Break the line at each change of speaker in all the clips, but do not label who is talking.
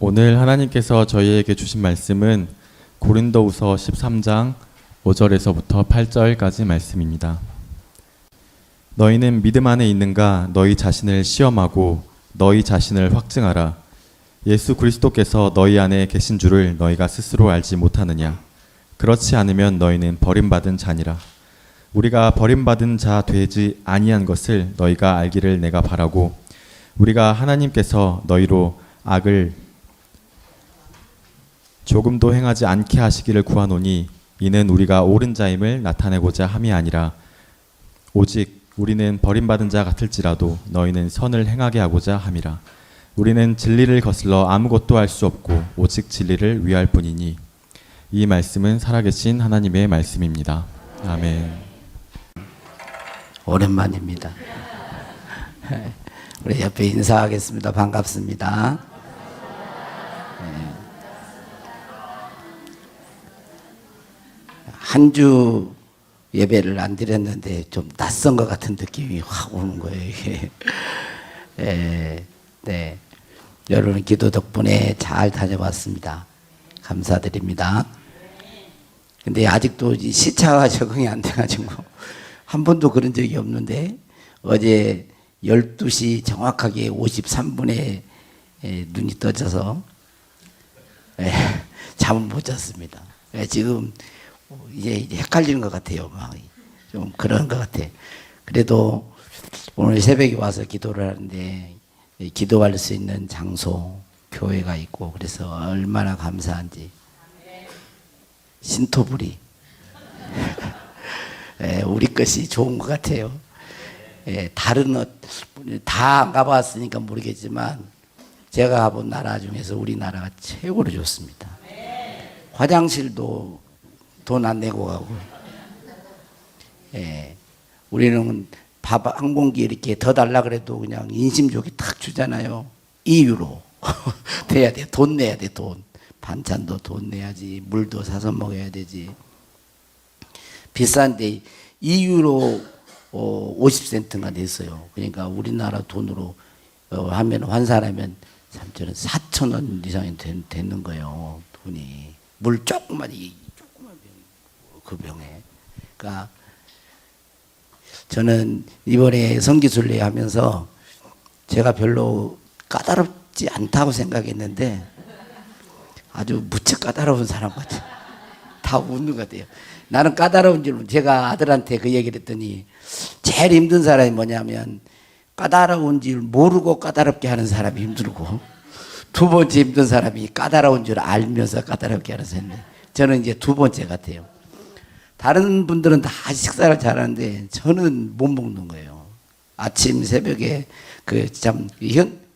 오늘 하나님께서 저희에게 주신 말씀은 고린도후서 13장 5절에서부터 8절까지 말씀입니다. 너희는 믿음 안에 있는가? 너희 자신을 시험하고 너희 자신을 확증하라. 예수 그리스도께서 너희 안에 계신 줄을 너희가 스스로 알지 못하느냐? 그렇지 않으면 너희는 버림받은 자니라. 우리가 버림받은 자 되지 아니한 것을 너희가 알기를 내가 바라고, 우리가 하나님께서 너희로 악을 조금도 행하지 않게 하시기를 구하노니, 이는 우리가 옳은 자임을 나타내고자 함이 아니라 오직 우리는 버림받은 자 같을지라도 너희는 선을 행하게 하고자 함이라. 우리는 진리를 거슬러 아무것도 할 수 없고 오직 진리를 위할 뿐이니. 이 말씀은 살아계신 하나님의 말씀입니다. 아멘.
오랜만입니다. 우리 옆에 인사하겠습니다. 반갑습니다. 한 주 예배를 안 드렸는데 좀 낯선 것 같은 느낌이 확 오는 거예요, 이게. 네. 여러분 기도 덕분에 잘 다녀왔습니다. 감사드립니다. 근데 아직도 시차가 적응이 안 돼가지고 한 번도 그런 적이 없는데, 어제 12시 정확하게 53분에 눈이 떠져서 잠을 못 잤습니다. 지금 이제 헷갈리는 것 같아요. 막 좀 그런 것 같아. 그래도 오늘 새벽에 와서 기도를 하는데 기도할 수 있는 장소, 교회가 있고 그래서 얼마나 감사한지. 신토부리. 우리 것이 좋은 것 같아요. 다른 다 안 가봤으니까 모르겠지만 제가 가본 나라 중에서 우리나라가 최고로 좋습니다. 화장실도 돈 안 내고 가고. 우리는 밥 한 공기 이렇게 더 달라 그래도 그냥 인심좋게 탁 주잖아요. 2유로 돼야 돼. 돈 내야 돼. 돈. 반찬도 돈 내야지. 물도 사서 먹어야 되지. 비싼데 2유로 50센트가 됐어요. 그러니까 우리나라 돈으로 하면 환산하면 4,000원 이상이 되는 거예요. 돈이. 물 조그만 병, 그 병에. 그러니까 저는 이번에 성기순례 하면서 제가 별로 까다롭지 않다고 생각했는데 아주 무척 까다로운 사람 같아요. 다 웃는 것 같아요. 나는 까다로운 줄, 제가 아들한테 그 얘기를 했더니 제일 힘든 사람이 뭐냐면 까다로운 줄 모르고 까다롭게 하는 사람이 힘들고, 두 번째 힘든 사람이 까다로운 줄 알면서 까다롭게 하는 사람인데, 저는 이제 두 번째 같아요. 다른 분들은 다 식사를 잘하는데 저는 못 먹는 거예요. 아침 새벽에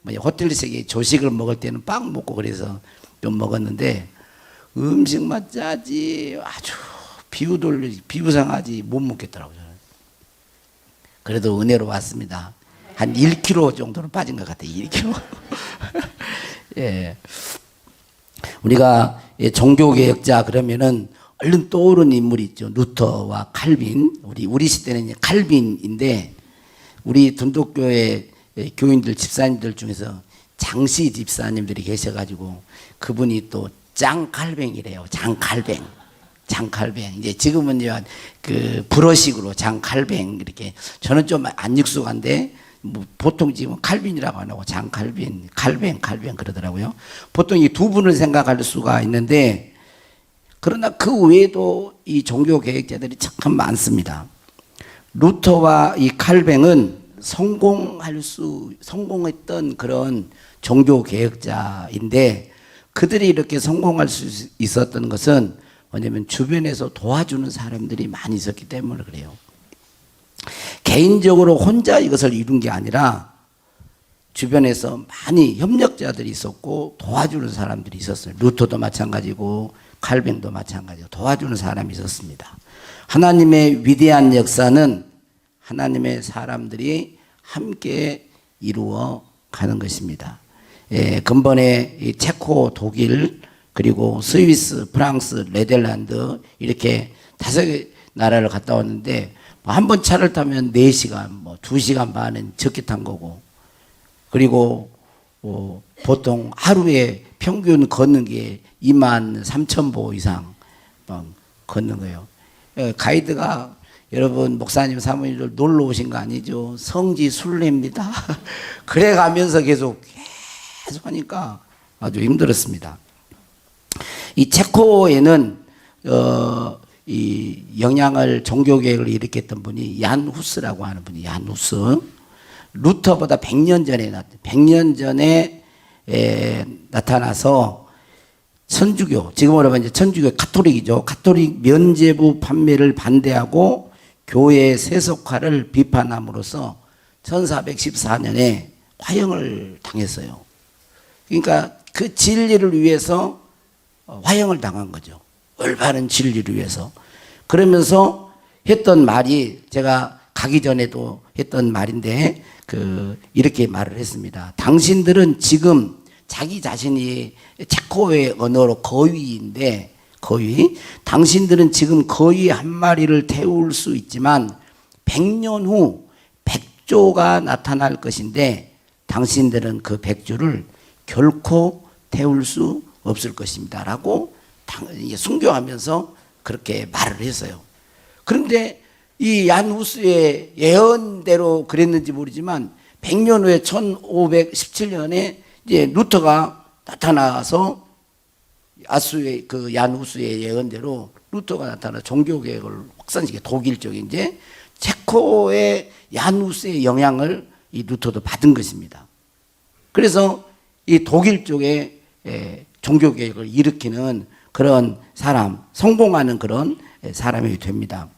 호텔식의 조식을 먹을 때는 빵 먹고 그래서 좀 먹었는데 음식만 짜지 아주 비우상하지 못 먹겠더라고요. 그래도 은혜로 왔습니다. 한 1kg 정도는 빠진 것 같아요. 1kg. 예. 우리가 종교개혁자 그러면은 얼른 떠오르는 인물이 있죠. 루터와 칼빈. 우리 시대는 칼빈인데, 우리 둔독교회 교인들, 집사님들 중에서 장씨 집사님들이 계셔가지고 그분이 또 장칼뱅이래요. 장칼뱅. 이제 지금은 그 불어식으로 장칼뱅 이렇게. 저는 좀 안 익숙한데 뭐 보통 지금 칼빈이라고 안 하고 장칼빈, 칼뱅 그러더라고요. 보통 이 두 분을 생각할 수가 있는데, 그러나 그 외에도 이 종교 개혁자들이 참 많습니다. 루터와 이 칼뱅은 성공했던 그런 종교 개혁자인데, 그들이 이렇게 성공할 수 있었던 것은 뭐냐면 주변에서 도와주는 사람들이 많이 있었기 때문에 그래요. 개인적으로 혼자 이것을 이룬 게 아니라 주변에서 많이 협력자들이 있었고 도와주는 사람들이 있었어요. 루터도 마찬가지고 칼뱅도 마찬가지고 도와주는 사람이 있었습니다. 하나님의 위대한 역사는 하나님의 사람들이 함께 이루어 가는 것입니다. 근본에 체코, 독일, 그리고 스위스, 프랑스, 네덜란드 이렇게 5개 나라를 갔다 왔는데, 한 번 차를 타면 4시간, 2시간 반은 적게 탄 거고, 그리고 보통 하루에 평균 걷는 게 2만 3천 보 이상 걷는 거예요. 가이드가 여러분 목사님 사모님들 놀러 오신 거 아니죠? 성지 순례입니다. 그래 가면서 계속 하니까 아주 힘들었습니다. 이 체코에는 이 영향을 종교개혁을 일으켰던 분이 얀 후스라고 하는 분이 얀 후스. 루터보다 100년 전에 100년 전에 나타나서 천주교, 지금으로 말하면 이제 천주교 가톨릭이죠. 가톨릭 면죄부 판매를 반대하고 교회 세속화를 비판함으로써 1414년에 화형을 당했어요. 그러니까 그 진리를 위해서 화형을 당한 거죠. 올바른 진리를 위해서. 그러면서 했던 말이 제가 가기 전에도 했던 말인데 이렇게 말을 했습니다. 당신들은 지금 자기 자신이 체코의 언어로 거위인데 거위. 당신들은 지금 거위 한 마리를 태울 수 있지만 100년 후 백조가 나타날 것인데 당신들은 그 백조를 결코 태울 수 없을 것입니다. 라고 순교하면서 그렇게 말을 했어요. 그런데 이 얀 후스의 예언대로 그랬는지 모르지만 100년 후에 1517년에 이제 루터가 나타나서 아수의 그 얀 후스의 예언대로 루터가 나타나 종교개혁을 확산시켜 독일 쪽에 이제 체코의 얀 후스의 영향을 이 루터도 받은 것입니다. 그래서 이 독일 쪽에 종교개혁을 일으키는 그런 사람, 성공하는 그런 사람이 됩니다.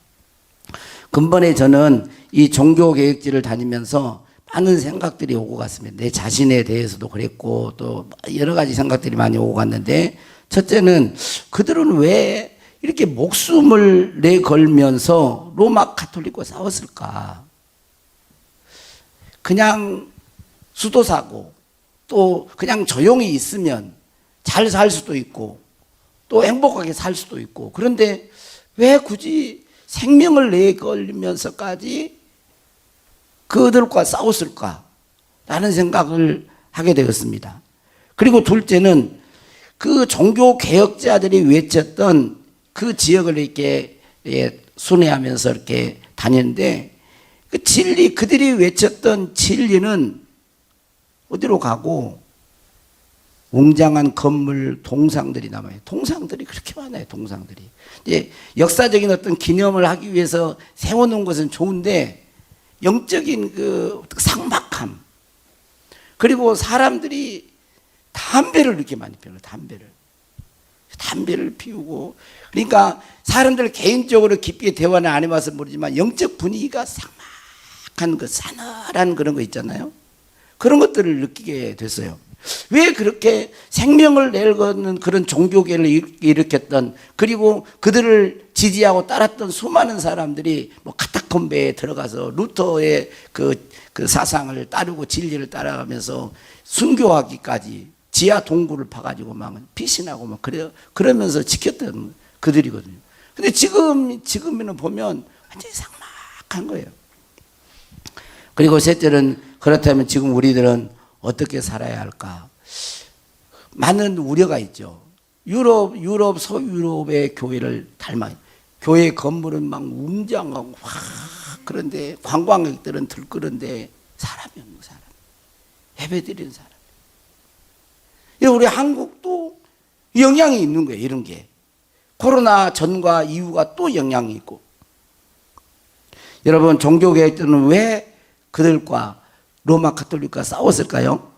근본에 저는 이 종교개혁지를 다니면서 많은 생각들이 오고 갔습니다. 내 자신에 대해서도 그랬고 또 여러 가지 생각들이 많이 오고 갔는데 첫째는 그들은 왜 이렇게 목숨을 내걸면서 로마 가톨릭과 싸웠을까? 그냥 수도사고 또 그냥 조용히 있으면 잘 살 수도 있고 또 행복하게 살 수도 있고 그런데 왜 굳이 생명을 내걸면서까지 그들과 싸웠을까? 라는 생각을 하게 되었습니다. 그리고 둘째는 그 종교 개혁자들이 외쳤던 그 지역을 이렇게 순회하면서 이렇게 다녔는데 그 진리, 그들이 외쳤던 진리는 어디로 가고 웅장한 건물, 동상들이 남아요. 동상들이 그렇게 많아요. 동상들이. 이제 역사적인 어떤 기념을 하기 위해서 세워놓은 것은 좋은데 영적인 그 삭막함 그리고 사람들이 담배를 이렇게 많이 피워요. 담배를 피우고 그러니까 사람들 개인적으로 깊게 대화는 안 해봐서 모르지만 영적 분위기가 삭막한 그 싸늘한 그런 거 있잖아요. 그런 것들을 느끼게 됐어요. 왜 그렇게 생명을 내걸는 그런 종교계를 일으켰던 그리고 그들을 지지하고 따랐던 수많은 사람들이 뭐 카타콤베에 들어가서 루터의 그 사상을 따르고 진리를 따라가면서 순교하기까지 지하 동굴을 파가지고 막 피신하고 막 그러면서 지켰던 그들이거든요. 근데 지금에는 보면 완전히 삭막한 거예요. 그리고 셋째는 그렇다면 지금 우리들은 어떻게 살아야 할까? 많은 우려가 있죠. 유럽, 서유럽의 교회를 닮아요. 교회 건물은 막 웅장하고 그런데 관광객들은 들끓는데 사람이 없는 사람. 예배드리는 사람. 우리 한국도 영향이 있는 거예요. 이런 게. 코로나 전과 이후가 또 영향이 있고. 여러분 종교개혁자는 왜 그들과 로마 가톨릭과 싸웠을까요?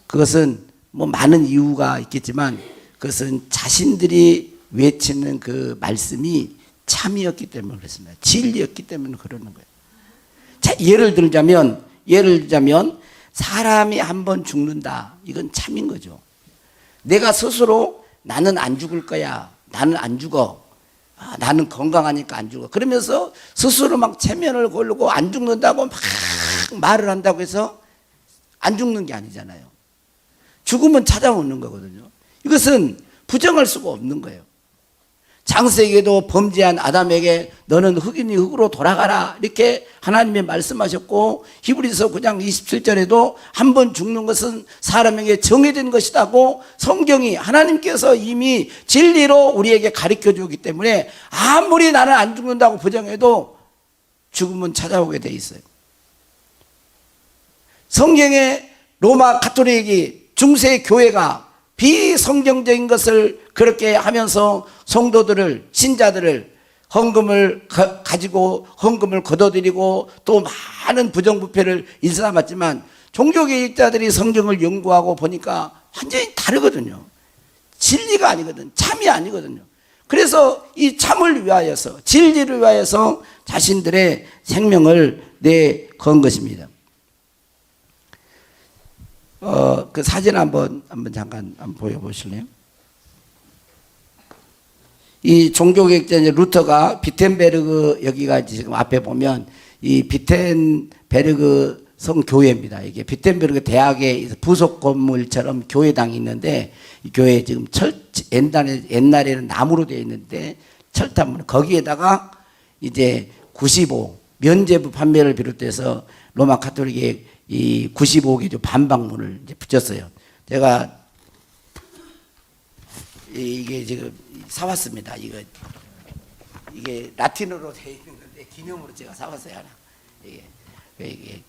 그것은 뭐 많은 이유가 있겠지만 그것은 자신들이 외치는 그 말씀이 참이었기 때문에 그렇습니다. 진리였기 때문에 그러는 거예요. 자, 예를 들자면 사람이 한 번 죽는다. 이건 참인 거죠. 내가 스스로 나는 안 죽을 거야. 나는 안 죽어. 나는 건강하니까 안 죽어. 그러면서 스스로 막 체면을 걸고 안 죽는다고 막 말을 한다고 해서 안 죽는 게 아니잖아요. 죽음은 찾아오는 거거든요. 이것은 부정할 수가 없는 거예요. 창세기에도 범죄한 아담에게 너는 흙이니 흙으로 돌아가라 이렇게 하나님이 말씀하셨고, 히브리서 9장 27절에도 한 번 죽는 것은 사람에게 정해진 것이라고 성경이 하나님께서 이미 진리로 우리에게 가르쳐 주기 때문에 아무리 나는 안 죽는다고 부정해도 죽음은 찾아오게 돼 있어요. 성경의 로마 가톨릭이 중세 교회가 비성경적인 것을 그렇게 하면서 성도들을, 신자들을 헌금을 가지고 헌금을 거둬들이고 또 많은 부정부패를 일삼았지만, 종교개혁자들이 성경을 연구하고 보니까 완전히 다르거든요. 진리가 아니거든, 참이 아니거든요. 그래서 이 참을 위하여서, 진리를 위하여서 자신들의 생명을 내건 것입니다. 그 사진 한번 잠깐 보여보실래요? 이 종교개혁자 루터가 비텐베르그, 여기가 지금 앞에 보면 이 비텐베르그 성교회입니다. 이게 비텐베르그 대학의 부속 건물처럼 교회당이 있는데, 이 교회 지금 옛날에는 나무로 되어 있는데 철탑문, 거기에다가 이제 95 면죄부 판매를 비롯해서 로마 가톨릭의 이 95개조 반박문을 이제 붙였어요. 제가 이게 지금 사왔습니다. 이게 라틴어로 되어 있는 건데 기념으로 제가 사왔어요, 하나. 이게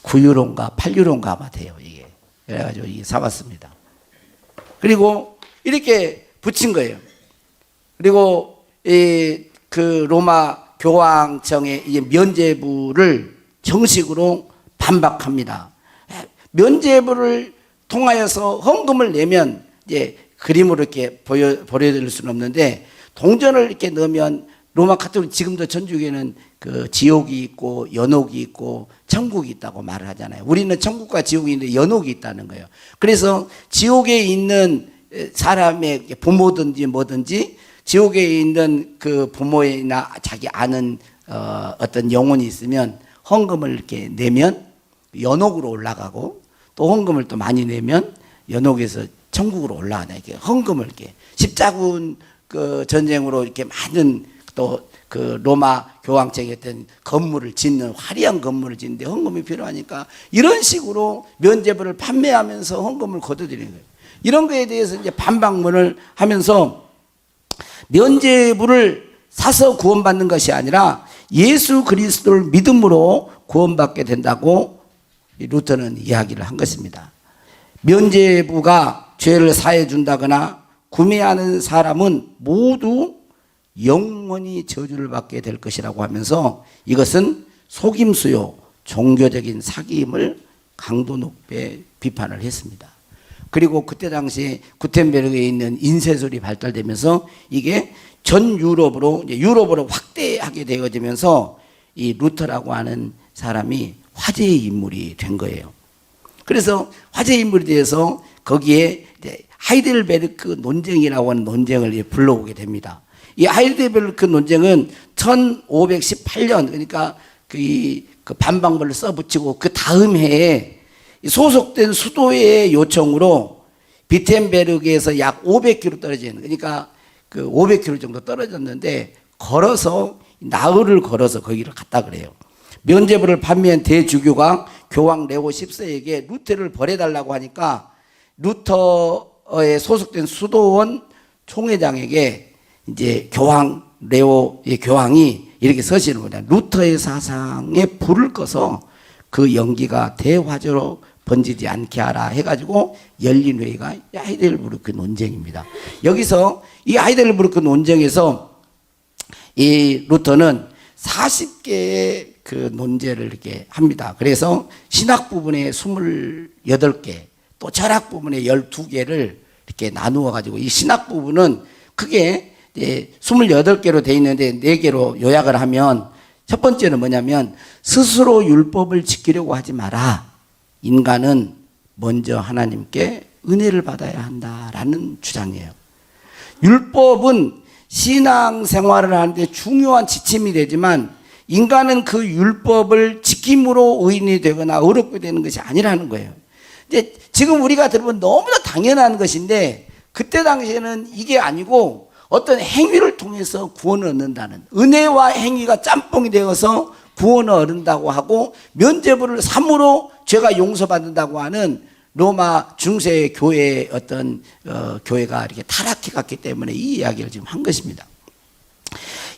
9유로인가 8유로인가 아마 돼요, 이게. 그래가지고 이게 사왔습니다. 그리고 이렇게 붙인 거예요. 그리고 그 로마 교황청의 이 면죄부를 정식으로 반박합니다. 면죄부를 통하여서 헌금을 내면 이제 그림으로 이렇게 보여드릴 수는 없는데, 동전을 이렇게 넣으면 로마 가톨릭 지금도 천주교에는 그 지옥이 있고 연옥이 있고 천국이 있다고 말을 하잖아요. 우리는 천국과 지옥이 있는데 연옥이 있다는 거예요. 그래서 지옥에 있는 사람의 부모든지 뭐든지, 지옥에 있는 그 부모이나 자기 아는 어떤 영혼이 있으면 헌금을 이렇게 내면 연옥으로 올라가고, 또 헌금을 또 많이 내면 연옥에서 천국으로 올라가다. 이렇게 헌금을 이렇게 십자군 그 전쟁으로 이렇게 많은 또 그 로마 교황청이 어떤 건물을 짓는, 화려한 건물을 짓는데 헌금이 필요하니까 이런 식으로 면죄부를 판매하면서 헌금을 거둬들이는 거예요. 이런 거에 대해서 이제 반박문을 하면서 면죄부를 사서 구원받는 것이 아니라 예수 그리스도를 믿음으로 구원받게 된다고 루터는 이야기를 한 것입니다. 면죄부가 죄를 사해 준다거나 구매하는 사람은 모두 영원히 저주를 받게 될 것이라고 하면서 이것은 속임수요 종교적인 사기임을 강도 높게 비판을 했습니다. 그리고 그때 당시에 구텐베르그에 있는 인쇄술이 발달되면서 이게 전 유럽으로 확대하게 되어지면서 이 루터라고 하는 사람이 화제의 인물이 된 거예요. 그래서 화제의 인물에 대해서 거기에 하이델베르크 논쟁이라고 하는 논쟁을 불러오게 됩니다. 이 하이델베르크 논쟁은 1518년, 그러니까 그 반박문을 써붙이고 그 다음 해에 소속된 수도의 요청으로 비텐베르크에서 약 500km 떨어진, 그러니까 그 500km 정도 떨어졌는데 걸어서 나흘을 걸어서 거기를 갔다 그래요. 면죄부를 판매한 대주교가 교황 레오 10세에게 루터를 벌해달라고 하니까 루터에 소속된 수도원 총회장에게 이제 교황 레오의 교황이 이렇게 서시는 거냐. 루터의 사상에 불을 꺼서 그 연기가 대화제로 번지지 않게 하라 해가지고 열린 회의가 하이델베르크 논쟁입니다. 여기서 이 하이델베르크 논쟁에서 이 루터는 40개의 그 논제를 이렇게 합니다. 그래서 신학 부분에 28개, 또 철학 부분에 12개를 이렇게 나누어 가지고, 이 신학 부분은 크게 28개로 되어 있는데 4개로 요약을 하면, 첫 번째는 뭐냐면 스스로 율법을 지키려고 하지 마라. 인간은 먼저 하나님께 은혜를 받아야 한다라는 주장이에요. 율법은 신앙생활을 하는데 중요한 지침이 되지만 인간은 그 율법을 지킴으로 의인이 되거나 어렵게 되는 것이 아니라는 거예요. 이제 지금 우리가 들으면 너무나 당연한 것인데, 그때 당시에는 이게 아니고 어떤 행위를 통해서 구원을 얻는다는, 은혜와 행위가 짬뽕이 되어서 구원을 얻는다고 하고 면죄부를 삼으로 죄가 용서받는다고 하는 로마 중세 교회의 어떤 교회가 이렇게 타락해 갔기 때문에 이 이야기를 지금 한 것입니다.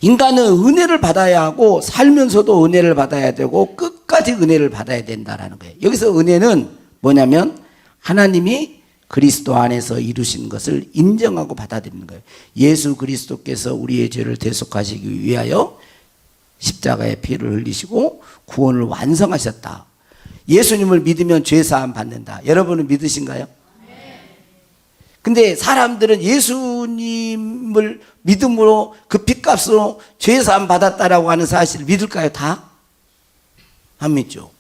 인간은 은혜를 받아야 하고 살면서도 은혜를 받아야 되고 끝까지 은혜를 받아야 된다라는 거예요. 여기서 은혜는 뭐냐면 하나님이 그리스도 안에서 이루신 것을 인정하고 받아들이는 거예요. 예수 그리스도께서 우리의 죄를 대속하시기 위하여 십자가의 피를 흘리시고 구원을 완성하셨다. 예수님을 믿으면 죄사함 받는다. 여러분은 믿으신가요? 근데 사람들은 예수님을 믿음으로 그 핏값으로 죄사함 받았다라고 하는 사실을 믿을까요? 다? 안 믿죠.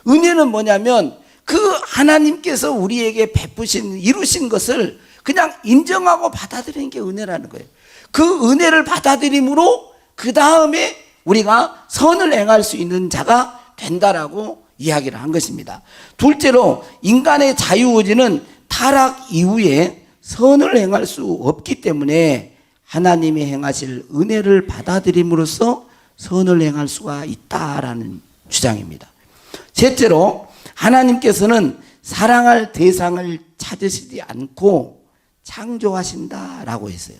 은혜는 뭐냐면 그 하나님께서 우리에게 베푸신 이루신 것을 그냥 인정하고 받아들이는 게 은혜라는 거예요. 그 은혜를 받아들임으로 그 다음에 우리가 선을 행할 수 있는 자가 된다라고 이야기를 한 것입니다. 둘째로 인간의 자유의지는 타락 이후에 선을 행할 수 없기 때문에 하나님이 행하실 은혜를 받아들임으로써 선을 행할 수가 있다라는 주장입니다. 셋째로 하나님께서는 사랑할 대상을 찾으시지 않고 창조하신다라고 했어요.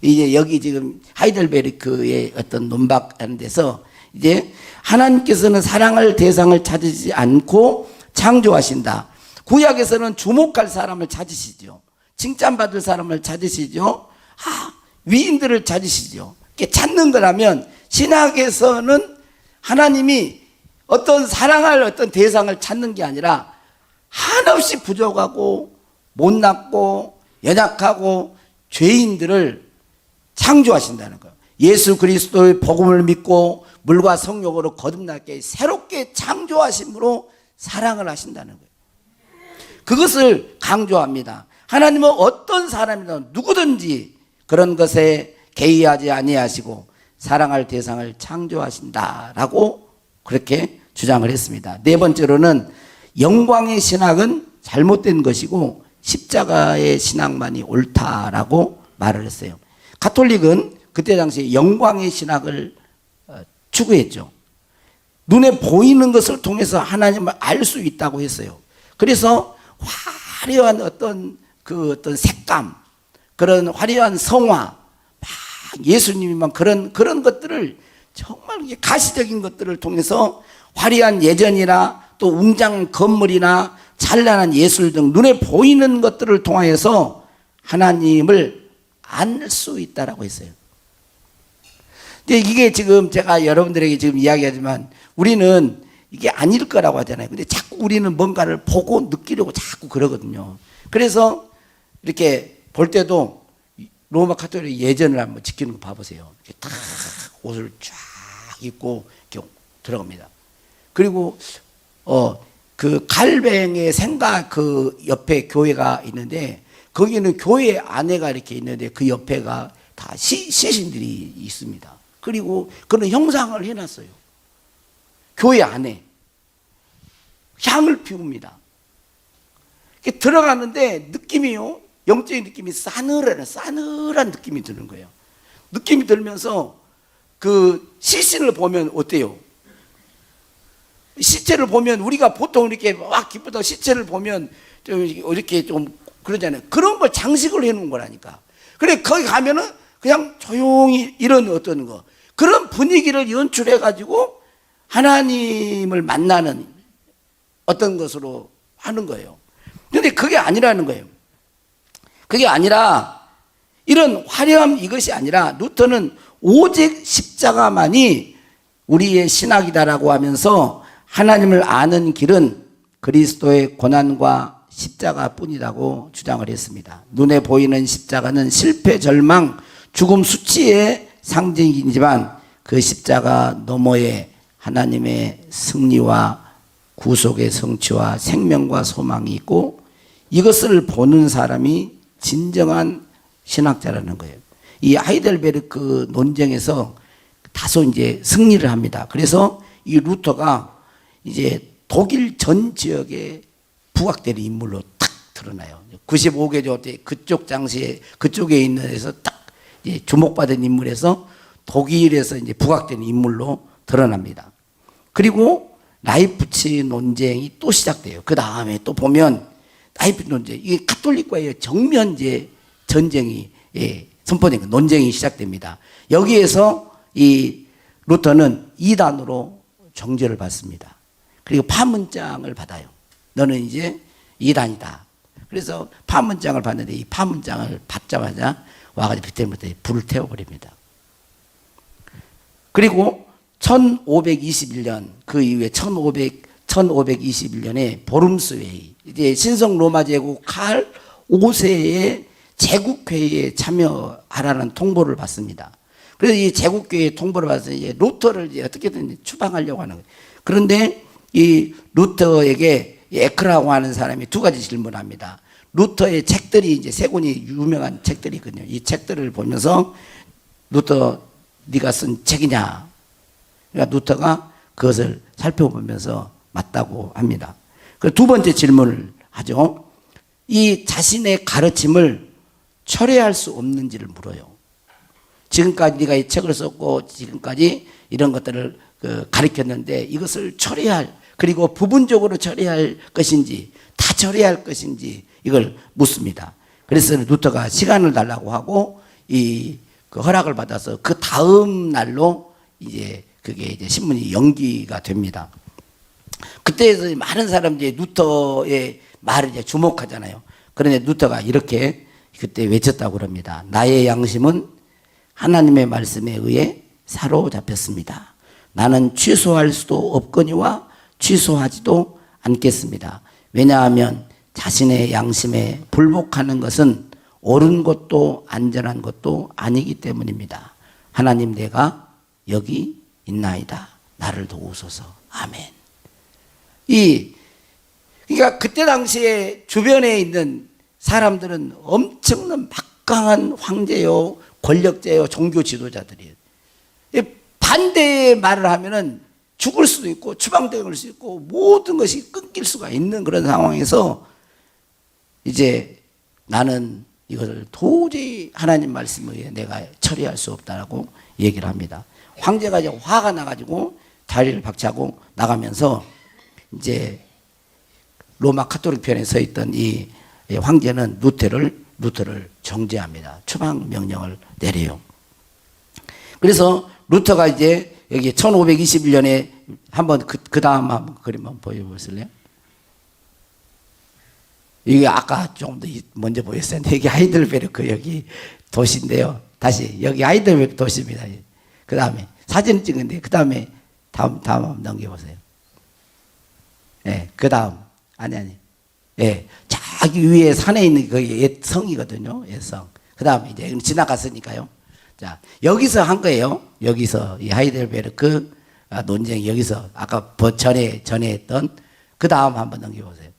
이제 여기 지금 하이델베르크의 어떤 논박하는 데서 이제 하나님께서는 사랑할 대상을 찾으시지 않고 창조하신다. 구약에서는 주목할 사람을 찾으시죠. 칭찬받을 사람을 찾으시죠. 위인들을 찾으시죠. 찾는 거라면 신학에서는 하나님이 어떤 사랑할 어떤 대상을 찾는 게 아니라 한없이 부족하고 못났고 연약하고 죄인들을 창조하신다는 거예요. 예수 그리스도의 복음을 믿고 물과 성령으로 거듭나게 새롭게 창조하심으로 사랑을 하신다는 거예요. 그것을 강조합니다. 하나님은 어떤 사람이든 누구든지 그런 것에 개의하지 아니하시고 사랑할 대상을 창조하신다라고 그렇게 주장을 했습니다. 네 번째로는 영광의 신학은 잘못된 것이고 십자가의 신학만이 옳다라고 말을 했어요. 가톨릭은 그때 당시에 영광의 신학을 추구했죠. 눈에 보이는 것을 통해서 하나님을 알 수 있다고 했어요. 그래서 화려한 어떤 색감, 그런 화려한 성화, 예수님만 그런 것들을 정말 가시적인 것들을 통해서 화려한 예전이나 또 웅장한 건물이나 찬란한 예술 등 눈에 보이는 것들을 통하여서 하나님을 알 수 있다라고 했어요. 근데 이게 지금 제가 여러분들에게 지금 이야기하지만 우리는 이게 아닐 거라고 하잖아요. 근데 자꾸 우리는 뭔가를 보고 느끼려고 자꾸 그러거든요. 그래서 이렇게 볼 때도 로마 가톨릭 예전을 한번 지키는 거 봐보세요. 이렇게 딱 옷을 쫙 입고 이렇게 들어갑니다. 그리고 그 갈뱅의 생가 그 옆에 교회가 있는데 거기는 교회 안에가 이렇게 있는데 그 옆에가 다 시신들이 있습니다. 그리고 그런 형상을 해놨어요. 교회 안에 향을 피웁니다. 들어가는데 느낌이요, 영적인 느낌이 싸늘한 느낌이 드는 거예요. 느낌이 들면서 그 시신을 보면 어때요? 시체를 보면 우리가 보통 이렇게 막 기쁘다고 시체를 보면 좀 이렇게 좀 그러잖아요. 그런 걸 장식을 해놓은 거라니까. 그래 거기 가면은 그냥 조용히 이런 어떤 거 그런 분위기를 연출해가지고 하나님을 만나는 어떤 것으로 하는 거예요. 그런데 그게 아니라는 거예요. 그게 아니라 이런 화려함 이것이 아니라 루터는 오직 십자가만이 우리의 신학이다라고 하면서 하나님을 아는 길은 그리스도의 고난과 십자가뿐이라고 주장을 했습니다. 눈에 보이는 십자가는 실패, 절망, 죽음, 수치의 상징이지만 그 십자가 너머에 하나님의 승리와 구속의 성취와 생명과 소망이 있고 이것을 보는 사람이 진정한 신학자라는 거예요. 이 하이델베르크 논쟁에서 다소 이제 승리를 합니다. 그래서 이 루터가 이제 독일 전 지역에 부각되는 인물로 딱 드러나요. 95개조 때 그쪽 장시에 그쪽에 있는 데서 딱 이제 주목받은 인물에서 독일에서 이제 부각된 인물로 드러납니다. 그리고 라이프치 논쟁이 또 시작돼요. 그 다음에 또 보면 라이프치 논쟁, 이게 가톨릭과의 정면 이제 전쟁이 선포된 논쟁이 시작됩니다. 여기에서 이 루터는 이단으로 정죄를 받습니다. 그리고 파문장을 받아요. 너는 이제 이단이다. 그래서 파문장을 받는데 이 파문장을 받자마자 와가지고 그때부터 불을 태워버립니다. 그리고 1521년 그 이후에 1521년에 보름스 회의, 이제 신성 로마 제국 칼 5세의 제국회의에 참여하라는 통보를 받습니다. 그래서 이 제국회의 통보를 받아서 이제 루터를 이제 어떻게든 추방하려고 하는 거예요. 그런데 이 루터에게 에크라고 하는 사람이 두 가지 질문을 합니다. 루터의 책들이 이제 세 권이 유명한 책들이 있거든요. 이 책들을 보면서 루터 네가 쓴 책이냐? 그러니까 루터가 그것을 살펴보면서 맞다고 합니다. 그 두 번째 질문을 하죠. 이 자신의 가르침을 철회할 수 없는지를 물어요. 지금까지 네가 이 책을 썼고 지금까지 이런 것들을 가르쳤는데 이것을 처리할, 그리고 부분적으로 처리할 것인지 다 처리할 것인지 이걸 묻습니다. 그래서 루터가 시간을 달라고 하고 그 허락을 받아서 그 다음 날로 이제 그게 이제 신문이 연기가 됩니다. 그때에서 많은 사람들이 루터의 말을 이제 주목하잖아요. 그런데 루터가 이렇게 그때 외쳤다고 그럽니다. 나의 양심은 하나님의 말씀에 의해 사로잡혔습니다. 나는 취소할 수도 없거니와 취소하지도 않겠습니다. 왜냐하면 자신의 양심에 불복하는 것은 옳은 것도 안전한 것도 아니기 때문입니다. 하나님, 내가 여기 있나이다. 나를 도우소서. 아멘. 그러니까 그때 당시에 주변에 있는 사람들은 엄청난 막강한 황제요, 권력자요, 종교 지도자들이에요. 반대의 말을 하면은 죽을 수도 있고 추방될 수 있고 모든 것이 끊길 수가 있는 그런 상황에서 이제 나는 이것을 도저히 하나님 말씀에 의해 내가 처리할 수 없다라고 얘기를 합니다. 황제가 이제 화가 나가지고 다리를 박차고 나가면서 이제 로마 카톨릭 편에 서 있던 이 황제는 루터를 정죄합니다. 추방 명령을 내려요. 그래서 루터가 이제 여기 1521년에 한번 그 다음 한번 그림 한번 보여보실래요? 이게 아까 좀 더 먼저 보였었는데 이게 하이델베르크 여기 도시인데요. 다시 여기 하이델베르크 도시입니다. 그 다음에 사진 찍은데 그 다음에 다음 한번 넘겨보세요. 예, 그 다음 아니. 예, 저기 위에 산에 있는 그 옛 성이거든요. 옛 성. 그 다음에 이제 지나갔으니까요. 자, 여기서 한 거예요. 여기서 이 하이델베르크 논쟁 여기서 아까 전에 했던 그 다음 한번 넘겨보세요.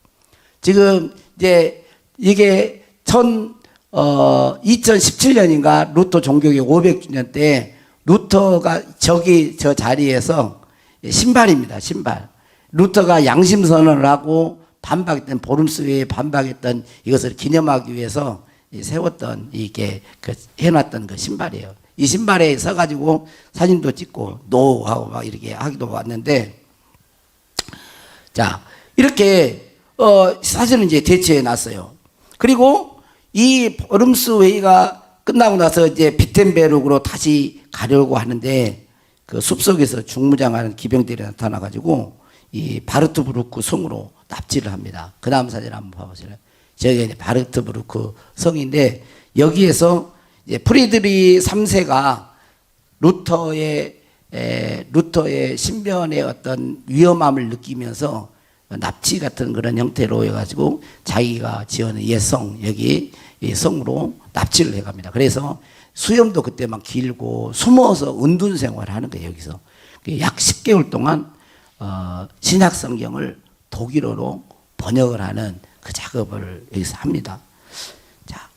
지금 이제 이게 2017년인가 루터 종교개혁 500주년 때 루터가 저 자리에서 신발입니다. 신발. 루터가 양심선언을 하고 반박했던 보름스회에 반박했던 이것을 기념하기 위해서 세웠던 이게 해놨던 그 신발이에요. 이 신발에 서가지고 사진도 찍고 노하고 막 이렇게 하기도 왔는데, 자 이렇게 사실은 이제 대처해 놨어요. 그리고 이 보름스 회의가 끝나고 나서 이제 비텐베르크로 다시 가려고 하는데 그 숲속에서 중무장하는 기병들이 나타나가지고 이 바르트부르크 성으로 납치를 합니다. 그 다음 사진 한번 봐보실래요? 저기 바르트부르크 성인데 여기에서 이제 프리드리 3세가 루터의 신변의 어떤 위험함을 느끼면서 납치 같은 그런 형태로 해가지고 자기가 지어낸 옛성 여기 이 성으로 납치를 해갑니다. 그래서 수염도 그때 막 길고 숨어서 은둔 생활을 하는 거예요. 여기서 약 10개월 동안 신약 성경을 독일어로 번역을 하는 그 작업을 여기서 합니다. 자,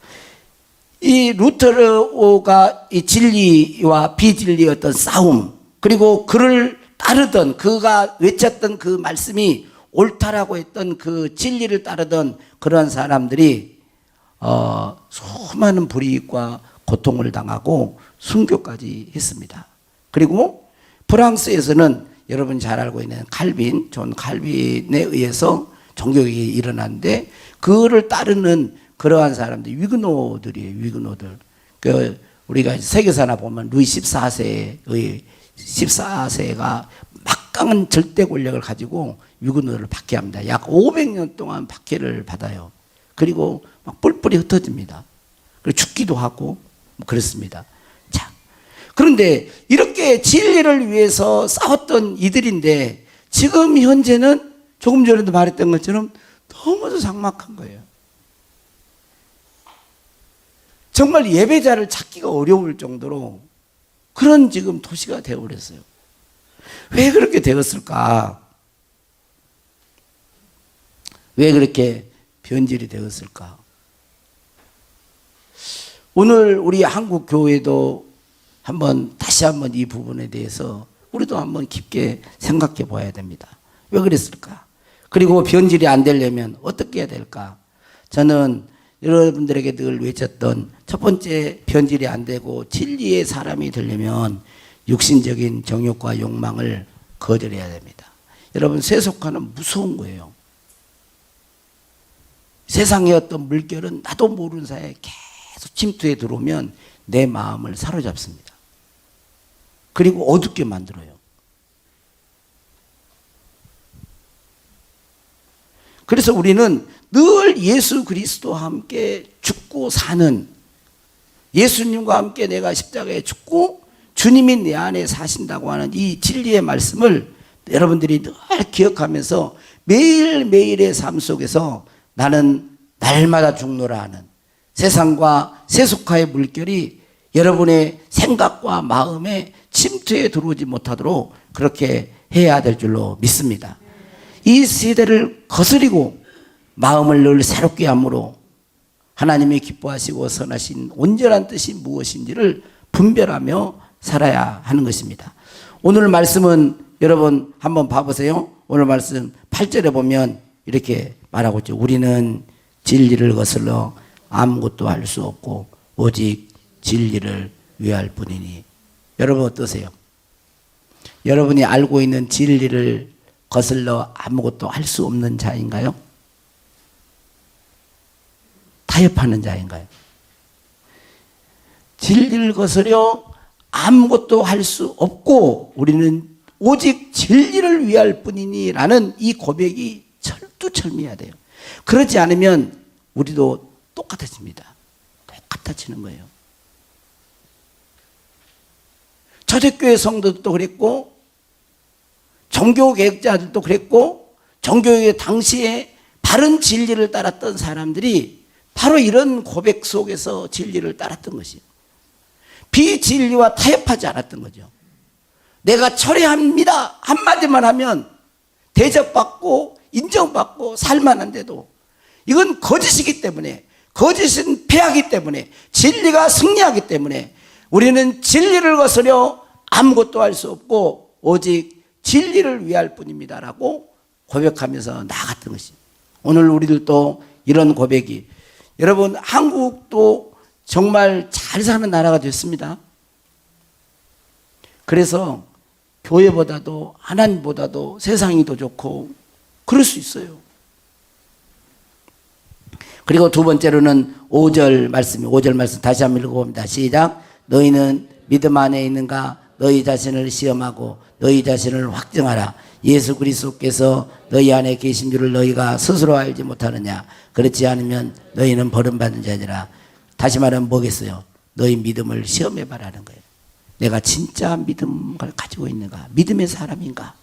이 루터가 이 진리와 비진리의 어떤 싸움, 그리고 그를 따르던 그가 외쳤던 그 말씀이 옳다라고 했던 그 진리를 따르던 그런 사람들이 수많은 불이익과 고통을 당하고 순교까지 했습니다. 그리고 프랑스에서는 여러분이 잘 알고 있는 존 칼빈에 의해서 종교개혁이 일어났는데 그거를 따르는 그러한 사람들이 위그노들이에요. 위그노들. 우리가 세계사나 보면 루이 14세가 막강한 절대 권력을 가지고 위그노를 박해합니다. 약 500년 동안 박해를 받아요. 그리고 막 뿔뿔이 흩어집니다. 그리고 죽기도 하고 그렇습니다. 자, 그런데 이렇게 진리를 위해서 싸웠던 이들인데 지금 현재는 조금 전에도 말했던 것처럼 너무도 삭막한 거예요. 정말 예배자를 찾기가 어려울 정도로 그런 지금 도시가 되어버렸어요. 왜 그렇게 되었을까? 왜 그렇게 변질이 되었을까? 오늘 우리 한국 교회도 다시 한번 이 부분에 대해서 우리도 한번 깊게 생각해 봐야 됩니다. 왜 그랬을까? 그리고 변질이 안 되려면 어떻게 해야 될까? 저는 여러분들에게 늘 외쳤던 첫 번째, 변질이 안 되고 진리의 사람이 되려면 육신적인 정욕과 욕망을 거절해야 됩니다. 여러분, 세속화는 무서운 거예요. 세상의 어떤 물결은 나도 모르는 사이에 계속 침투해 들어오면 내 마음을 사로잡습니다. 그리고 어둡게 만들어요. 그래서 우리는 늘 예수 그리스도와 함께 죽고 사는, 예수님과 함께 내가 십자가에 죽고 주님이 내 안에 사신다고 하는 이 진리의 말씀을 여러분들이 늘 기억하면서 매일매일의 삶 속에서 나는 날마다 죽노라 하는 세상과 세속화의 물결이 여러분의 생각과 마음에 침투해 들어오지 못하도록 그렇게 해야 될 줄로 믿습니다. 이 시대를 거스리고 마음을 늘 새롭게 함으로 하나님이 기뻐하시고 선하신 온전한 뜻이 무엇인지를 분별하며 살아야 하는 것입니다. 오늘 말씀은 여러분 한번 봐보세요. 오늘 말씀 8절에 보면 이렇게 말하고 있죠. 우리는 진리를 거슬러 아무것도 할 수 없고 오직 진리를 위할 뿐이니. 여러분 어떠세요? 여러분이 알고 있는 진리를 거슬러 아무것도 할 수 없는 자인가요? 타협하는 자인가요? 진리를 거스려 아무것도 할 수 없고 우리는 오직 진리를 위할 뿐이니 라는 이 고백이 철두철미해야 돼요. 그렇지 않으면 우리도 똑같아집니다. 똑같아지는 거예요. 초대교회 성도들도 그랬고 종교개혁자들도 그랬고 종교개혁 당시에 바른 진리를 따랐던 사람들이 바로 이런 고백 속에서 진리를 따랐던 것이에요. 비진리와 타협하지 않았던 거죠. 내가 철회합니다 한마디만 하면 대접받고 인정받고 살만한데도 이건 거짓이기 때문에, 거짓은 패하기 때문에, 진리가 승리하기 때문에 우리는 진리를 거스려 아무것도 할 수 없고 오직 진리를 위할 뿐입니다 라고 고백하면서 나아갔던 것이에요. 오늘 우리들도 이런 고백이, 여러분 한국도 정말 잘 사는 나라가 됐습니다. 그래서 교회보다도 하나님보다도 세상이 더 좋고 그럴 수 있어요. 그리고 두 번째로는 5절 말씀 다시 한번 읽어봅니다. 시작. 너희는 믿음 안에 있는가? 너희 자신을 시험하고 너희 자신을 확증하라. 예수 그리스도께서 너희 안에 계신 줄을 너희가 스스로 알지 못하느냐? 그렇지 않으면 너희는 버림받은 자니라. 다시 말하면 뭐겠어요? 너희 믿음을 시험해봐라는 거예요. 내가 진짜 믿음을 가지고 있는가? 믿음의 사람인가?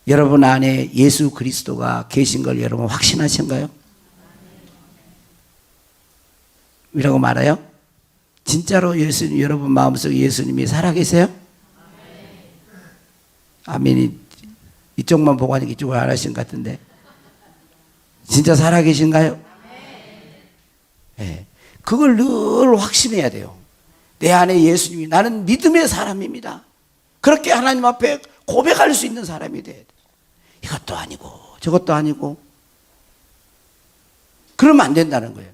여러분 안에 예수 그리스도가 계신 걸 여러분 확신하신가요? 이라고 말해요? 진짜로 예수님, 여러분 마음속에 예수님이 살아계세요? 아멘이 이쪽만 보고 하니까 이쪽을 안 하신 것 같은데 진짜 살아계신가요? 네. 그걸 늘 확신해야 돼요. 내 안에 예수님이, 나는 믿음의 사람입니다. 그렇게 하나님 앞에 고백할 수 있는 사람이 돼야 돼. 이것도 아니고 저것도 아니고 그러면 안 된다는 거예요.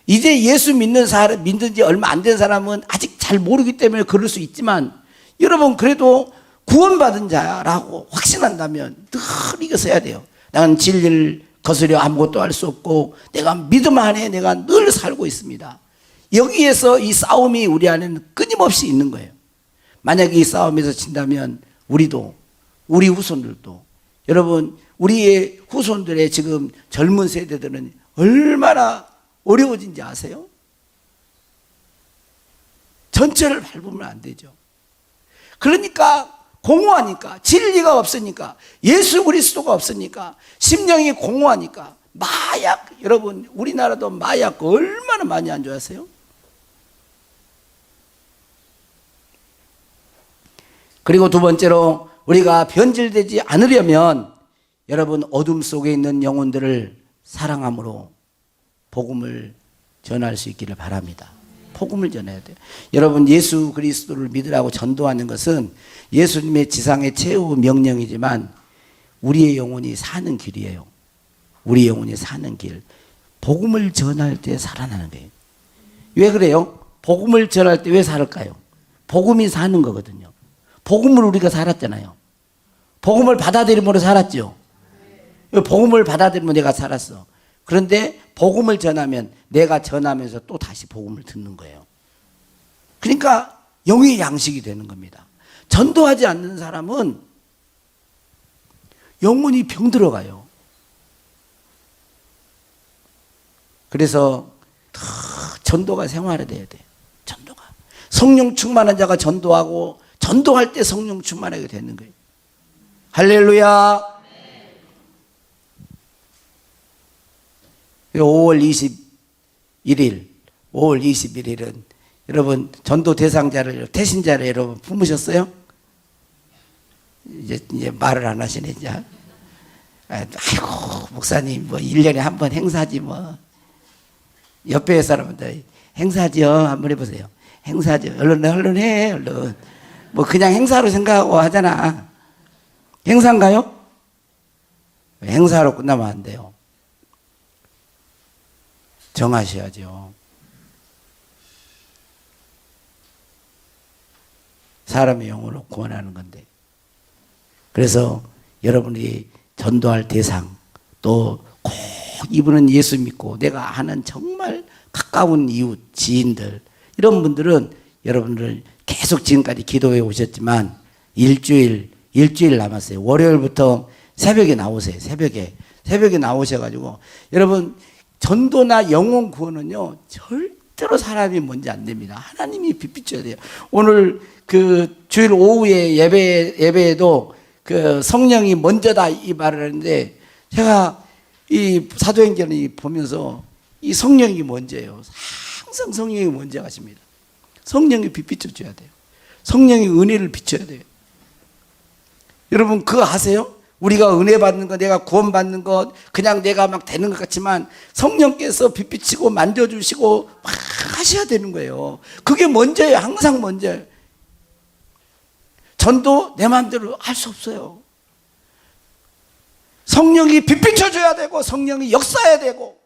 이제 예수 믿는 사람, 믿는 지 얼마 안 된 사람은 아직 잘 모르기 때문에 그럴 수 있지만, 여러분 그래도 구원받은 자라고 확신한다면 늘 이거 써야 돼요. 나는 진리를 거스려 아무것도 할 수 없고 내가 믿음 안에 내가 늘 살고 있습니다. 여기에서 이 싸움이 우리 안에는 끊임없이 있는 거예요. 만약에 이 싸움에서 진다면 우리도, 우리 후손들도, 여러분 우리의 후손들의 지금 젊은 세대들은 얼마나 어려워진지 아세요? 전철을 밟으면 안 되죠. 그러니까 공허하니까, 진리가 없으니까, 예수 그리스도가 없으니까, 심령이 공허하니까 마약, 여러분 우리나라도 마약 얼마나 많이 안 좋아하세요? 그리고 두 번째로 우리가 변질되지 않으려면 여러분 어둠 속에 있는 영혼들을 사랑함으로 복음을 전할 수 있기를 바랍니다. 복음을 전해야 돼요. 여러분 예수 그리스도를 믿으라고 전도하는 것은 예수님의 지상의 최후 명령이지만 우리의 영혼이 사는 길이에요. 우리 영혼이 사는 길. 복음을 전할 때 살아나는 거예요. 왜 그래요? 복음을 전할 때 왜 살을까요? 복음이 사는 거거든요. 복음을 우리가 살았잖아요. 복음을 받아들임으로 살았죠. 복음을 받아들이면 내가 살았어. 그런데 복음을 전하면 내가 전하면서 또 다시 복음을 듣는 거예요. 그러니까 영의 양식이 되는 겁니다. 전도하지 않는 사람은 영혼이 병들어가요. 그래서 전도가 생활화돼야 돼요. 전도가. 성령 충만한 자가 전도하고 전도할 때 성령 충만하게 되는 거예요. 할렐루야. 5월 21일은 여러분 전도 대상자를, 태신자를 여러분 품으셨어요? 이제 말을 안 하시네, 이제. 아이고, 목사님, 뭐 1년에 한 번 행사지, 뭐. 옆에 사람들, 행사지요? 한번 해보세요. 행사죠. 얼른 해, 얼른. 뭐 그냥 행사로 생각하고 하잖아. 행사인가요? 행사로 끝나면 안 돼요. 정하셔야죠. 사람의 영혼을 구원하는 건데. 그래서 여러분이 전도할 대상, 또 꼭 이분은 예수 믿고 내가 아는 정말 가까운 이웃, 지인들, 이런 분들은 여러분들 계속 지금까지 기도해 오셨지만 일주일 남았어요. 월요일부터 새벽에 나오세요. 새벽에 나오셔가지고 여러분 전도나 영혼 구원은요 절대로 사람이 먼저 안 됩니다. 하나님이 빛비춰야 돼요. 오늘 그 주일 오후에 예배에도 그 성령이 먼저다 이 말을 하는데 제가 이 사도행전을 보면서 이 성령이 먼저예요. 항상 성령이 먼저 가십니다. 성령이 빛비춰줘야 돼요. 성령이 은혜를 비춰야 돼요. 여러분 그거 아세요? 우리가 은혜 받는 것, 내가 구원 받는 것, 그냥 내가 막 되는 것 같지만 성령께서 빛비치고 만져주시고 막 하셔야 되는 거예요. 그게 먼저예요. 항상 먼저예요. 전도 내 마음대로 할 수 없어요. 성령이 빛비춰줘야 되고 성령이 역사해야 되고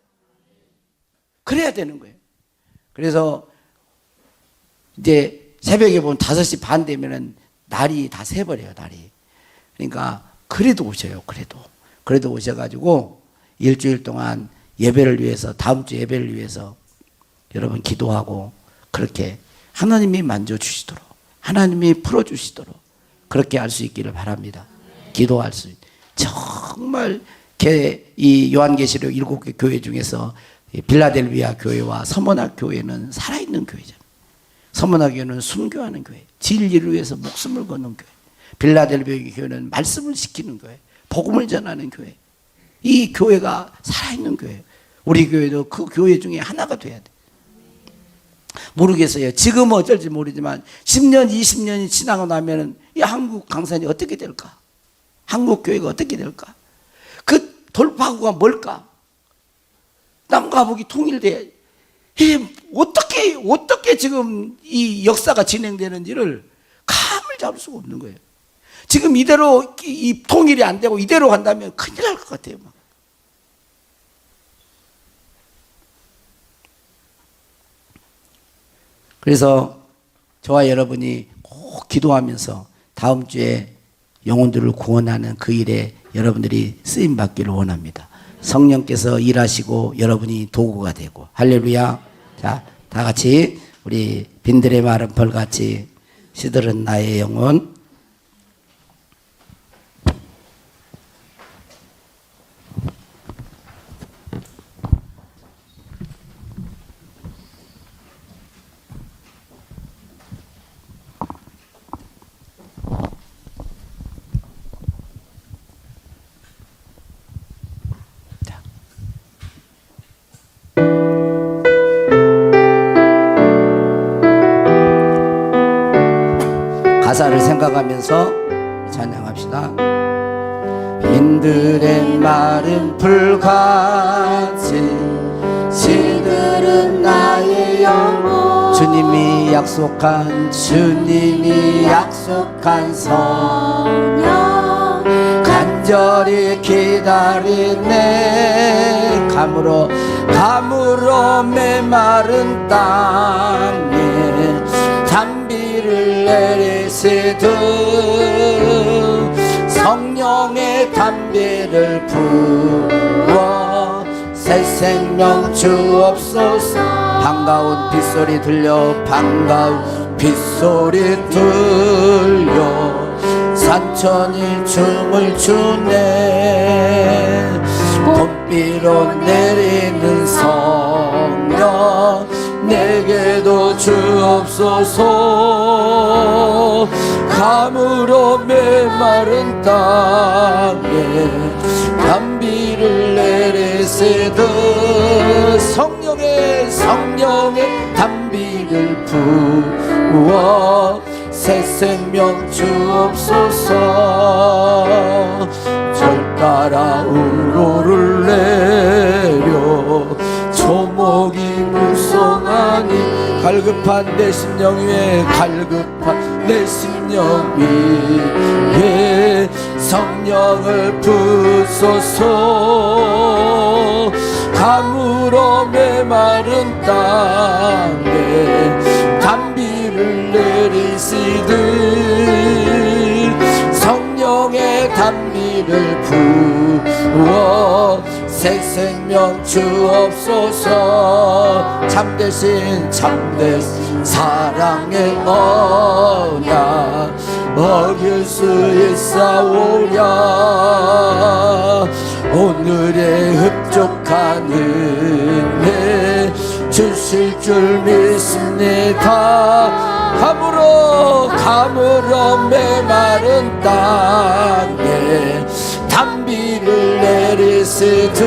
그래야 되는 거예요. 그래서 이제 새벽에 보면 5시 반 되면은 날이 다 새버려요, 날이. 그러니까 그래도 오셔요, 그래도 오셔가지고 일주일 동안 예배를 위해서, 다음 주 예배를 위해서 여러분 기도하고 그렇게 하나님이 만져주시도록, 하나님이 풀어주시도록 그렇게 할 수 있기를 바랍니다. 기도할 수 있도록. 정말 이 요한계시록 7개 교회 중에서 빌라델비아 교회와 서머나 교회는 살아있는 교회잖아요. 서머나 교회는 순교하는 교회, 진리를 위해서 목숨을 거는 교회. 빌라델비아 교회는 말씀을 지키는 교회, 복음을 전하는 교회. 이 교회가 살아있는 교회예요. 우리 교회도 그 교회 중에 하나가 돼야 돼. 모르겠어요. 지금은 어쩔지 모르지만 10년, 20년이 지나고 나면 이 한국 강산이 어떻게 될까? 한국 교회가 어떻게 될까? 그 돌파구가 뭘까? 남과 북이 통일돼야 어떻게 지금 이 역사가 진행되는지를 감을 잡을 수가 없는 거예요. 지금 이대로 이 통일이 안 되고 이대로 간다면 큰일 날 것 같아요. 그래서 저와 여러분이 꼭 기도하면서 다음 주에 영혼들을 구원하는 그 일에 여러분들이 쓰임 받기를 원합니다. 성령께서 일하시고 여러분이 도구가 되고. 할렐루야. 자, 다 같이 우리 빈들의 마른 벌같이 시들은 나의 영혼. 가사를 생각하면서 찬양합시다. 빈들의 마른 풀같이 시들은 나의 영혼. 주님이 약속한 성령 간절히 기다리네. 감으로 메마른 땅에 단비를 내리시듯 성령의 단비를 부어 새 생명 주옵소서. 반가운 빗소리 들려 산천이 춤을 추네. 봄비로 내리는 성령 내게도 주옵소서. 감으로 메마른 땅에 단비를 내리시듯 성령의 단비를 부어 새 생명 주옵소서. 절 따라 우로를 내려 초목이 무성하니 갈급한 내 심령 위에 성령을 부소서. 감으로 메마른 땅에 단비를 내리시듯 성령의 단비를 부어 새 생명 주옵소서. 참되신 사랑의 언약 어길 수 있사오랴. 오늘의 흡족한 은혜 주실 줄 믿습니다. 감으로 메마른 땅에 단비를 내리시듯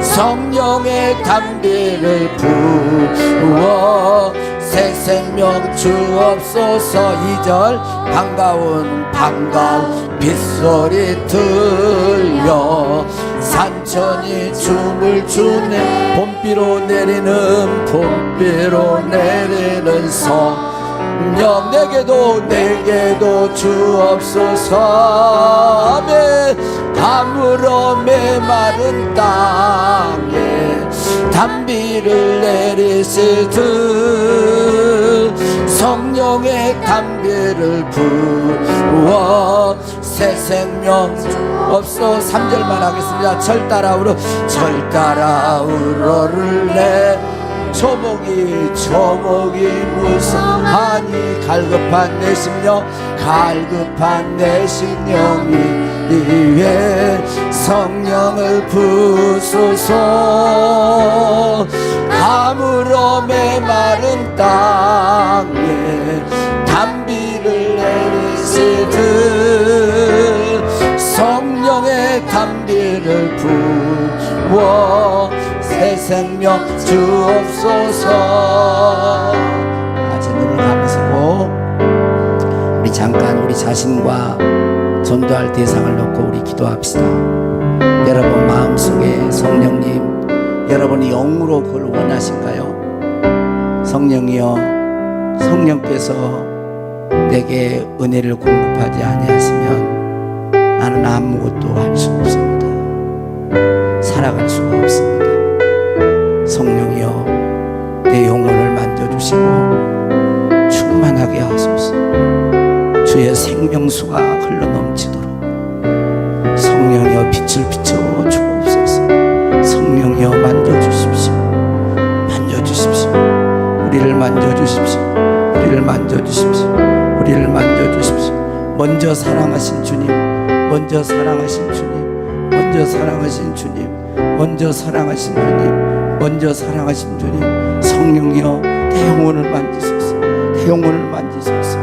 성령의 단비를 부어 새 생명 주옵소서. 2절 반가운 빗소리 들려 산천이 춤을 추네. 봄비로 내리는 성령 내게도 주옵소서. 아멘. 감으로 메마른 땅에 단비를 내리시듯 성령의 단비를 부어 새 생명 주옵소서. 3절만 하겠습니다. 절 따라 우러를 내 초목이 무성하니 갈급한 내 심령이 위에 성령을 부소서. 감으로 메마른 땅에 단비를 내리시듯 성령의 단비를 부어 새 생명 주옵소서. 아직 눈을 감으시고 우리 잠깐 우리 자신과 전도할 대상을 놓고 우리 기도합시다. 여러분 마음속에 성령님, 여러분이 영으로 그걸 원하신가요? 성령이여, 성령께서 내게 은혜를 공급하지 아니하시면 나는 아무것도 할 수 없습니다. 살아갈 수가 없습니다. 성령이여, 내 영혼을 주시고 충만하게 하소서. 주의 생명수가 흘러넘치도록 성령이여 빛을 비춰 주옵소서. 성령이여 만져주십시오. 만져주십시오. 우리를 만져주십시오. 우리를 만져주십시오. 우리를 만져주십시오. 먼저 사랑하신 주님, 먼저 사랑하신 주님, 먼저 사랑하신 주님, 먼저 사랑하신 주님, 먼저 사랑하신 주님, 성령이여 내 영혼을 만지소서. 내 영혼을 만지소서.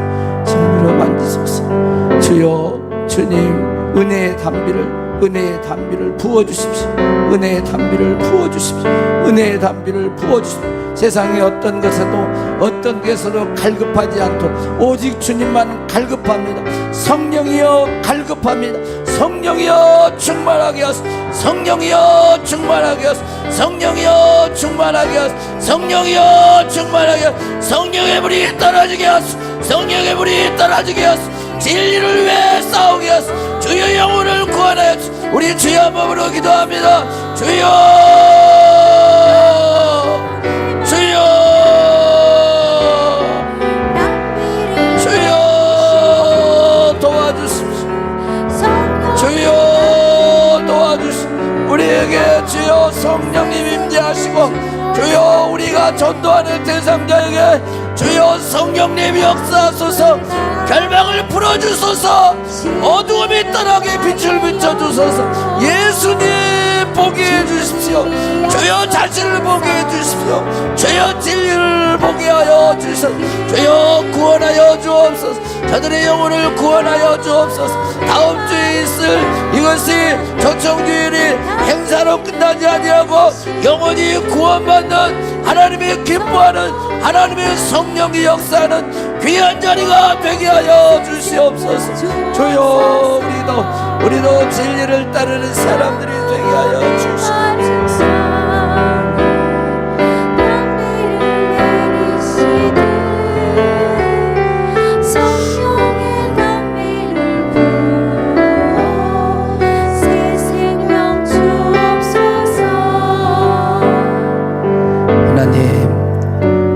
성령으로 만지소서. 주여, 주님 은혜의 담비를 부어주십시오. 은혜의 담비를 부어주십시오. 은혜의 담비를 부어주십시오. 세상의 어떤 것에도 갈급하지 않도록 오직 주님만 갈급합니다. 성령이여 갈급합니다. 성령이여 충만하게 하소서. 성령이여 충만하게 하소서. 성령이여 충만하게 하소서. 성령이여 충만하게 하소서. 성령의 불이 떨어지게 하소서. 성령의 불이 떨어지게 하소서. 진리를 위해 싸우게 하소서. 주여 영혼을 구원하여 주소서. 우리 주여 몸으로 기도합니다. 주여, 주여, 주여 도와주십시오. 주여 도와주십시오. 우리에게 주여 성령님 임재하시고 주여 우리가 전도하는 대상자에게 주여 성령님 역사하소서. 결박을 풀어주소서. 어두움이 떠나게 빛을 비춰주소서. 예수님 보게 해주십시오. 주여 자신을 보게 해주십시오. 주여 진리를 보게 하여 주소서. 주여 구원하여 주옵소서. 저들의 영혼을 구원하여 주옵소서. 다음 주에 있을 이것이 초청주일이 행사로 끝나지 아니하고 영혼이 구원받는 하나님이 기뻐하는 하나님의 성령이 역사하는 귀한 자리가 되게 하여 주시옵소서. 주여 우리도 진리를 따르는 사람들이 되게 하여 주시옵소서.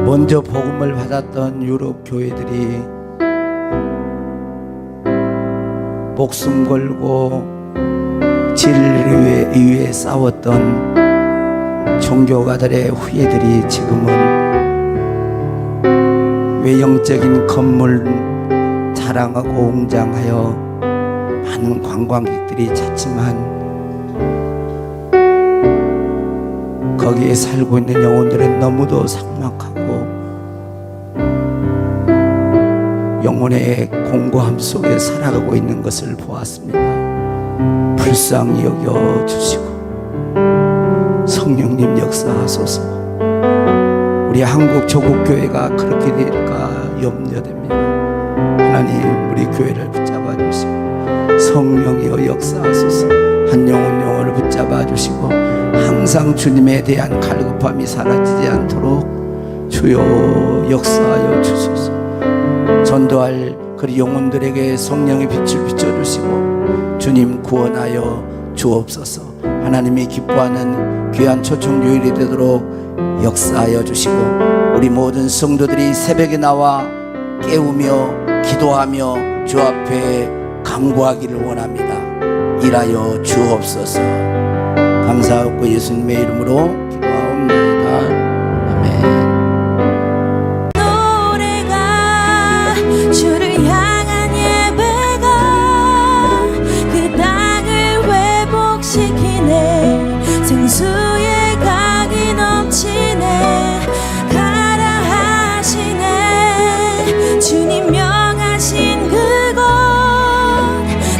먼저 복음을 받았던 유럽 교회들이 목숨 걸고 진리를 위해 싸웠던 종교가들의 후예들이 지금은 외형적인 건물 자랑하고 웅장하여 많은 관광객들이 찾지만 거기에 살고 있는 영혼들은 너무도 삭막하고 영혼의 공고함 속에 살아가고 있는 것을 보았습니다. 불쌍히 여겨주시고 성령님 역사하소서. 우리 한국 조국교회가 그렇게 될까 염려됩니다. 하나님 우리 교회를 붙잡아 주시고 성령이여 역사하소서. 한 영혼을 붙잡아 주시고 항상 주님에 대한 갈급함이 사라지지 않도록 주여 역사하여 주소서. 전도할 그 영혼들에게 성령의 빛을 비춰주시고 주님 구원하여 주옵소서. 하나님이 기뻐하는 귀한 초청주일이 되도록 역사하여 주시고 우리 모든 성도들이 새벽에 나와 깨우며 기도하며 주 앞에 간구하기를 원합니다. 일하여 주옵소서. 감사하고 예수님의 이름으로 기도하옵나이다. 아멘.
생수의 강이 넘치네. 가라 하시네. 주님 명하신 그곳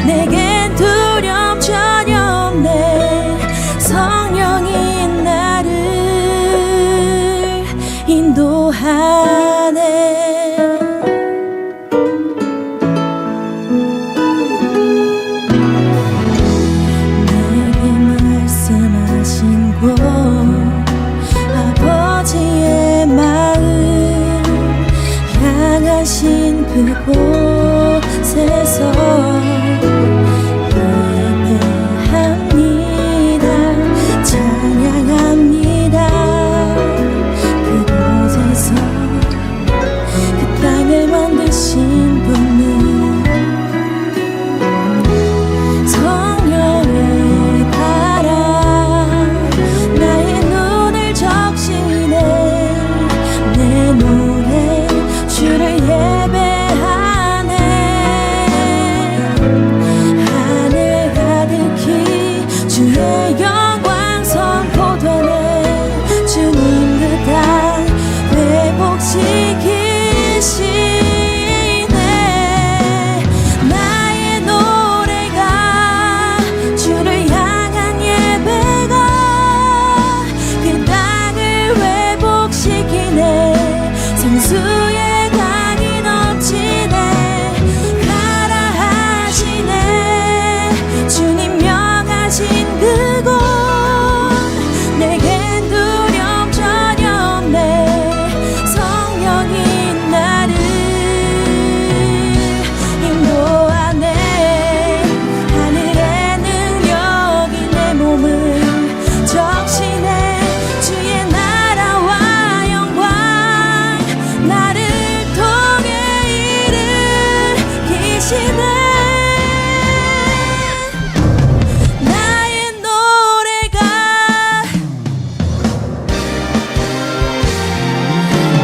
내겐 두려움 전혀 없네. 성령이 나를 인도하네. 아버지의 마음 향하신 그곳에서 예배합니다. 찬양합니다. 그곳에서 주의 영광 선포되네. 주님 그 땅 회복시키시네. 나의 노래가 주를 향한 예배가 그 땅을 회복시키네. 생수의 강이 넘치네. 가라 하시네. 주님 명하신 그곳 내겐 두려움 전혀 없네. 성령이 나를 인도하네. 하늘의 능력이 내 몸을 적시네. 주의 나라와 영광 나를 통해 일으키시네. 나의 노래가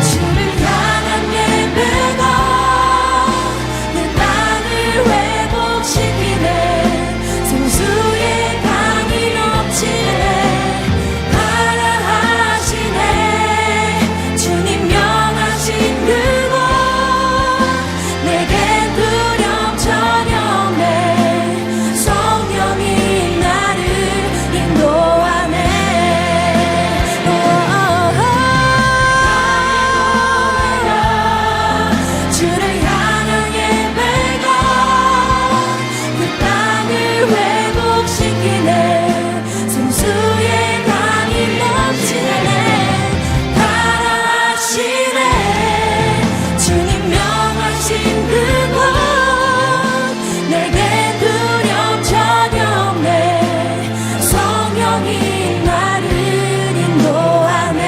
주를 향한 예배가 내 땅을 회복시키네. 생수의 강이 넘치네. 가라 하시네. 주님 명하신 그곳 내겐 두려움 전혀 없네. 성령이 나를 인도하네. 주를 향한 예배가 그 땅을 회복시키네. 생수의 강이 넘치네. 가라 하시네. 주님 명하신 그곳 내겐 두려움 전혀 없네. 성령이 나를 인도하네.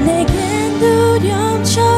내겐 두려움 전혀